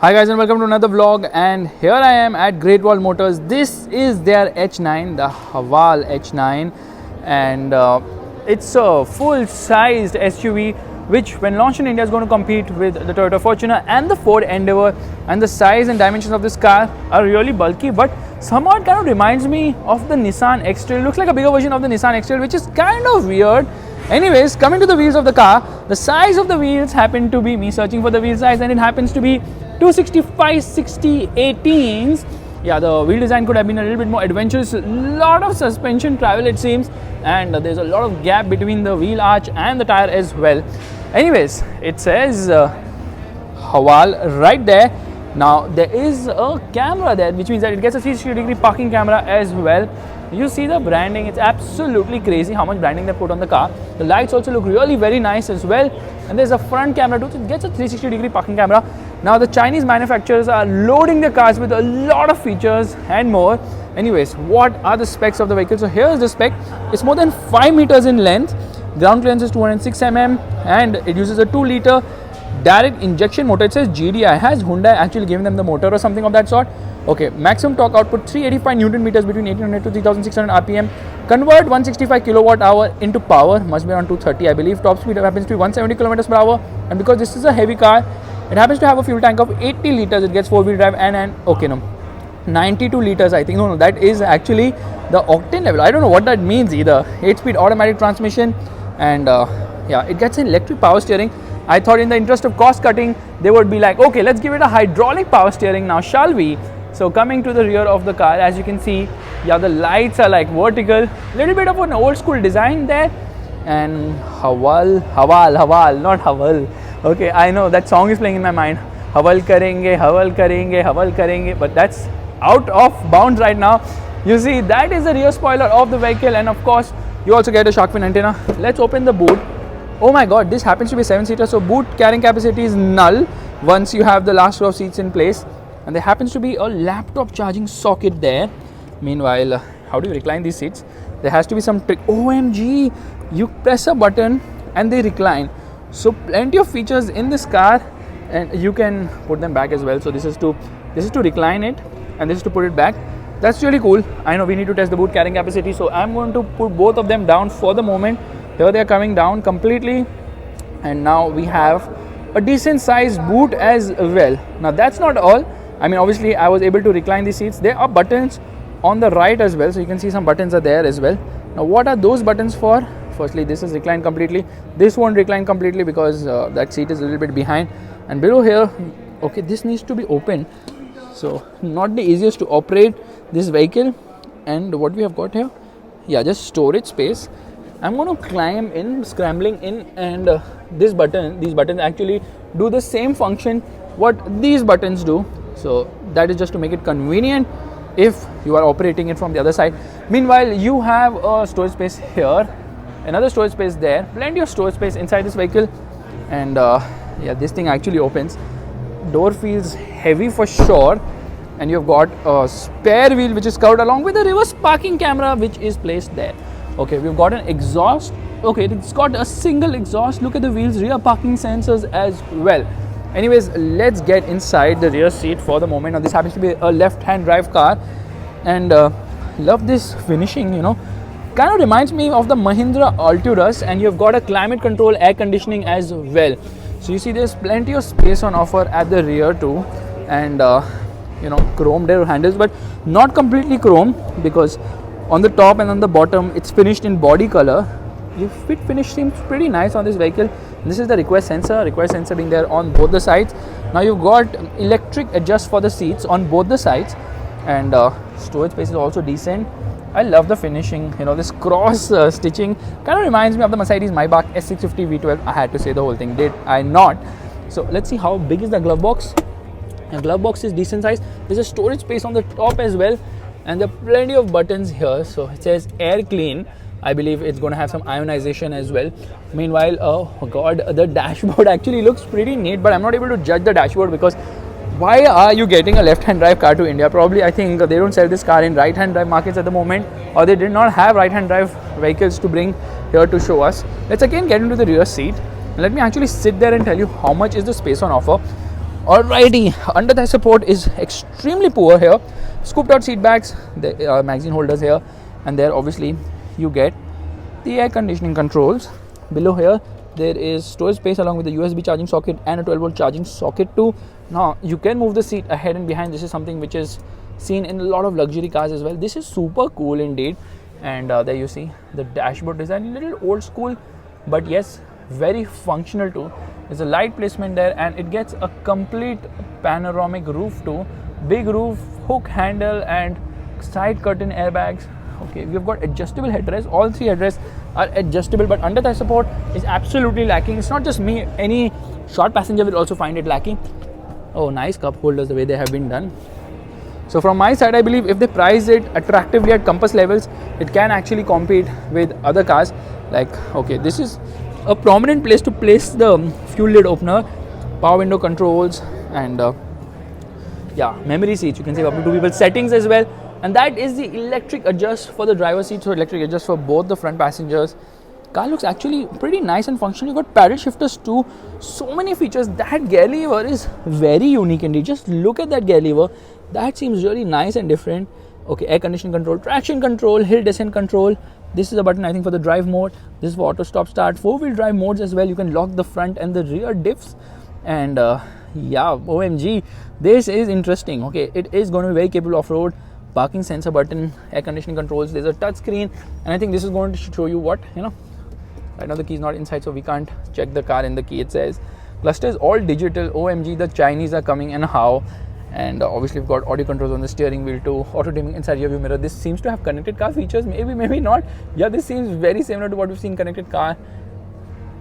Hi guys and welcome to another vlog, and here I am at Great Wall Motors. This is their H9, the Haval H9, and it's a full-sized SUV which when launched in India is going to compete with the Toyota Fortuner and the Ford Endeavour. And the size and dimensions of this car are really bulky, but somehow it kind of reminds me of the Nissan X-Trail. Looks like a bigger version of the Nissan X-Trail, which is kind of weird. Anyways, coming to the wheels of the car, the size of the wheels happen to be, me searching for the wheel size, and it happens to be 265/60/18s. Yeah, the wheel design could have been a little bit more adventurous. Lot of suspension travel it seems, and there's a lot of gap between the wheel arch and the tire as well. Anyways, it says Haval right there. Now there is a camera there, which means that it gets a 360-degree parking camera as well. You see the branding, it's absolutely crazy how much branding they put on the car. The lights also look really very nice as well, and there's a front camera too, so it gets a 360-degree parking camera. Now the Chinese manufacturers are loading their cars with a lot of features and more. Anyways, what are the specs of the vehicle? So here's the spec. It's more than 5 meters in length, ground clearance is 206 mm, and it uses a 2-liter direct injection motor. It says GDI. Has Hyundai actually given them the motor or something of that sort? Okay, maximum torque output 385 Newton meters between 1800 to 3600 RPM. Convert 165 kilowatt hour into power, must be around 230 I believe. Top speed happens to be 170 kilometers per hour, and because this is a heavy car, it happens to have a fuel tank of 80 liters. It gets 4-wheel drive and 92 liters I think. No, that is actually the octane level. I don't know what that means either. 8-speed automatic transmission, and yeah, it gets an electric power steering. I thought in the interest of cost cutting, they would be like, okay, let's give it a hydraulic power steering now, shall we? So coming to the rear of the car, as you can see, yeah, the lights are like vertical, little bit of an old school design there, and Haval, not Haval. Okay, I know that song is playing in my mind. Haval karenge, but that's out of bounds right now. You see, that is the rear spoiler of the vehicle, and of course, you also get a shark fin antenna. Let's open the boot. Oh my god, this happens to be 7-seater, so boot carrying capacity is null once you have the last row of seats in place. And there happens to be a laptop charging socket there. Meanwhile, how do you recline these seats? There has to be some trick. OMG, you press a button and they recline. So plenty of features in this car, and you can put them back as well. So this is to recline it, and this is to put it back. That's really cool. I know we need to test the boot carrying capacity, so I'm going to put both of them down for the moment. Here they are coming down completely, and now we have a decent sized boot as well. Now that's not all. I mean, obviously I was able to recline the seats. There are buttons on the right as well, so you can see some buttons are there as well. Now what are those buttons for? Firstly, this is reclined completely. This won't recline completely because that seat is a little bit behind. And below here, okay, this needs to be open, so not the easiest to operate this vehicle. And what we have got here, yeah, just storage space. I'm going to climb in, scrambling in, and these buttons actually do the same function what these buttons do. So that is just to make it convenient if you are operating it from the other side. Meanwhile, you have a storage space here, another storage space there, plenty of storage space inside this vehicle. And yeah, this thing actually opens. Door feels heavy for sure, and you've got a spare wheel which is curved along with a reverse parking camera which is placed there. Okay, we've got an exhaust. Okay, it's got a single exhaust. Look at the wheels, rear parking sensors as well. Anyways, let's get inside the rear seat for the moment. Now this happens to be a left-hand drive car, and love this finishing, you know. Kind of reminds me of the Mahindra Alturas, and you've got a climate control air conditioning as well. So you see there's plenty of space on offer at the rear too, and you know, chrome door handles, but not completely chrome, because on the top and on the bottom it's finished in body color. The fit finish seems pretty nice on this vehicle. This is the request sensor being there on both the sides. Now you've got electric adjust for the seats on both the sides, and storage space is also decent. I love the finishing, you know, this cross stitching kind of reminds me of the Mercedes Maybach S650 V12. I had to say the whole thing, did I not? So let's see how big is the glove box. The glove box is decent size. There's a storage space on the top as well, and there are plenty of buttons here. So it says air clean. I believe it's going to have some ionization as well. Meanwhile, oh god, the dashboard actually looks pretty neat, but I'm not able to judge the dashboard because why are you getting a left-hand drive car to India? Probably I think they don't sell this car in right-hand drive markets at the moment, or they did not have right-hand drive vehicles to bring here to show us. Let's again get into the rear seat. Let me actually sit there and tell you how much is the space on offer. Alrighty, under thigh support is extremely poor here. Scooped out seat backs, the magazine holders here, and there obviously you get the air conditioning controls. Below here there is storage space along with the USB charging socket and a 12-volt charging socket too. Now you can move the seat ahead and behind. This is something which is seen in a lot of luxury cars as well. This is super cool indeed. And there you see the dashboard design, a little old school, but yes, very functional too. There's a light placement there, and it gets a complete panoramic roof too. Big roof, hook handle, and side curtain airbags. Okay, we've got adjustable headrests. All three headrests are adjustable, but under thigh support is absolutely lacking. It's not just me, any short passenger will also find it lacking. Oh, nice cup holders the way they have been done. So from my side, I believe if they price it attractively at compass levels, it can actually compete with other cars. Like, okay, this is a prominent place to place the fuel lid opener, power window controls, and yeah, memory seats. You can save up to 2 people. Settings as well, and that is the electric adjust for the driver's seat. So electric adjust for both the front passengers. Car looks actually pretty nice and functional. You got paddle shifters too. So many features. That gear lever is very unique indeed. Just look at that gear lever. That seems really nice and different. Okay, air conditioning control, traction control, hill descent control. This is a button I think for the drive mode. This is for auto stop start. 4-wheel drive modes as well. You can lock the front and the rear diffs. And yeah, OMG, this is interesting. Okay, it is going to be very capable off-road. Parking sensor button, air conditioning controls. There's a touch screen, and I think this is going to show you what, you know. Right now the key is not inside, so we can't check the car in the key. It says cluster is all digital. OMG, the Chinese are coming, and how. And obviously we've got audio controls on the steering wheel too, auto dimming inside rear view mirror. This seems to have connected car features, maybe not. Yeah, this seems very similar to what we've seen connected car.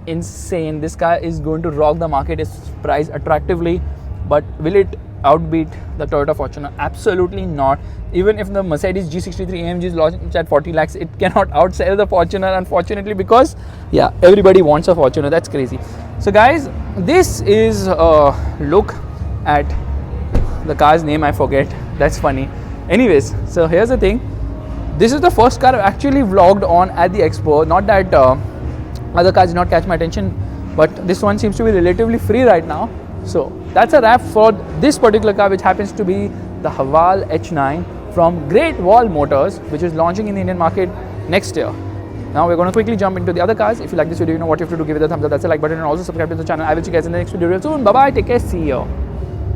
Insane. This car is going to rock the market. It's priced attractively, but will it outbeat the Toyota Fortuner? Absolutely not. Even if the Mercedes G63 AMG is launched at 40 lakhs, it cannot outsell the Fortuner, unfortunately, because yeah, everybody wants a Fortuner. That's crazy. So guys, this is a look at the car's name. I forget. That's funny. Anyways, so here's the thing. This is the first car I've actually vlogged on at the expo. Not that other cars did not catch my attention, but this one seems to be relatively free right now. So that's a wrap for this particular car, which happens to be the Haval H9 from Great Wall Motors, which is launching in the Indian market next year. Now we're going to quickly jump into the other cars. If you like this video, you know what you have to do. Give it a thumbs up, that's a like button, and also subscribe to the channel. I will see you guys in the next video real soon. Bye bye, take care, see you.